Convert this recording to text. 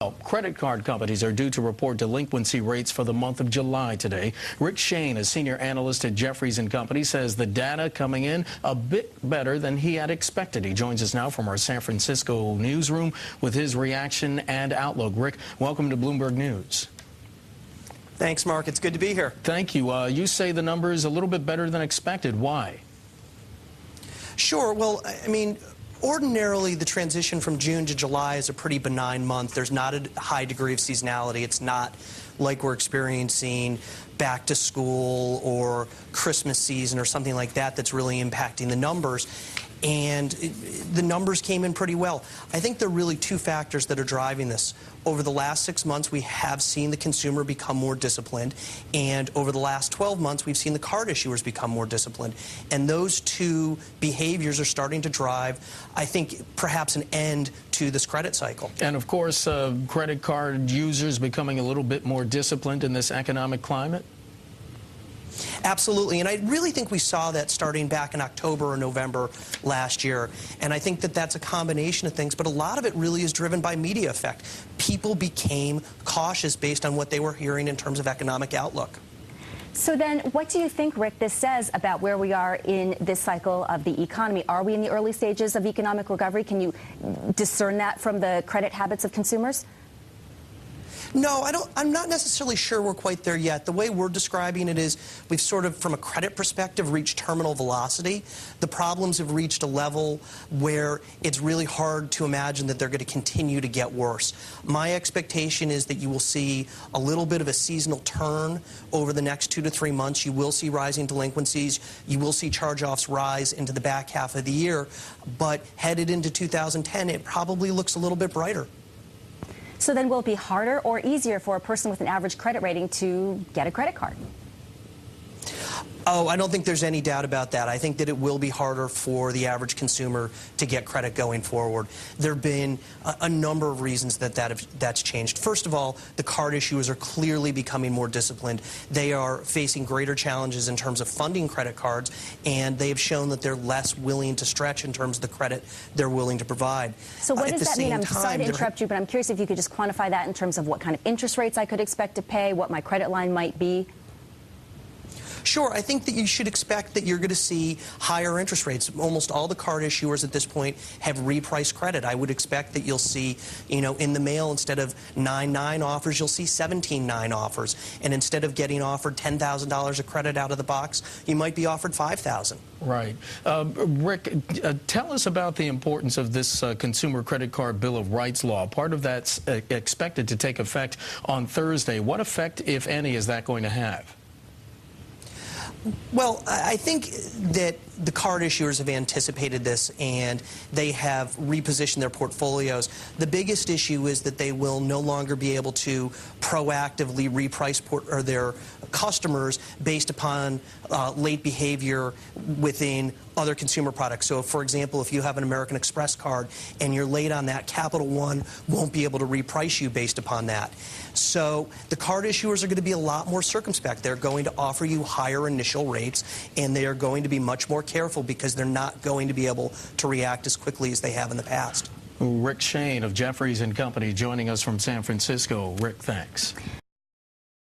Well, credit card companies are due to report delinquency rates for the month of July today. Rick Shane, a senior analyst at Jefferies and Company, says the data coming in a bit better than he had expected. He joins us now from our San Francisco newsroom with his reaction and outlook. Rick, welcome to Bloomberg News. Thanks, Mark. It's good to be here. Thank you. You say the number is a little bit better than expected. Why? Sure. Well, I mean, ordinarily, the transition from June to July is a pretty benign month. There's not a high degree of seasonality. It's not like we're experiencing back to school or Christmas season or something like that that's really impacting the numbers. And the numbers came in pretty well. I think there are really two factors that are driving this. Over the last 6 months, we have seen the consumer become more disciplined. And over the last 12 months, we've seen the card issuers become more disciplined. And those two behaviors are starting to drive, I think, perhaps an end to this credit cycle. And, of course, credit card users becoming a little bit more disciplined in this economic climate? Absolutely, and I really think we saw that starting back in October or November last year, and I think that that's a combination of things, but a lot of it really is driven by media effect. People became cautious based on what they were hearing in terms of economic outlook. So then, what do you think, Rick, this says about where we are in this cycle of the economy? Are we in the early stages of economic recovery? Can you discern that from the credit habits of consumers? No, I'm not necessarily sure we're quite there yet. The way we're describing it is we've sort of, from a credit perspective, reached terminal velocity. The problems have reached a level where it's really hard to imagine that they're going to continue to get worse. My expectation is that you will see a little bit of a seasonal turn over the next 2 to 3 months. You will see rising delinquencies. You will see charge-offs rise into the back half of the year. But headed into 2010, it probably looks a little bit brighter. So then will it be harder or easier for a person with an average credit rating to get a credit card? Oh, I don't think there's any doubt about that. I think that it will be harder for the average consumer to get credit going forward. There have been a number of reasons that's changed. First of all, the card issuers are clearly becoming more disciplined. They are facing greater challenges in terms of funding credit cards, and they have shown that they're less willing to stretch in terms of the credit they're willing to provide. So what does that mean? I'm sorry to interrupt you, but I'm curious if you could just quantify that in terms of what kind of interest rates I could expect to pay, what my credit line might be. Sure. I think that you should expect that you're going to see higher interest rates. Almost all the card issuers at this point have repriced credit. I would expect that you'll see, in the mail, instead of 9.9 offers, you'll see 17.9 offers. And instead of getting offered $10,000 of credit out of the box, you might be offered $5,000. Right. Rick, tell us about the importance of this Consumer Credit Card Bill of Rights law. Part of that's expected to take effect on Thursday. What effect, if any, is that going to have? Well, I think that the card issuers have anticipated this, and they have repositioned their portfolios. The biggest issue is that they will no longer be able to proactively reprice their customers based upon late behavior within other consumer products. So, for example, if you have an American Express card and you're late on that, Capital One won't be able to reprice you based upon that. So the card issuers are going to be a lot more circumspect. They're going to offer you higher initial rates, and they are going to be much more careful because they're not going to be able to react as quickly as they have in the past. Rick Shane of Jefferies and Company joining us from San Francisco. Rick, thanks.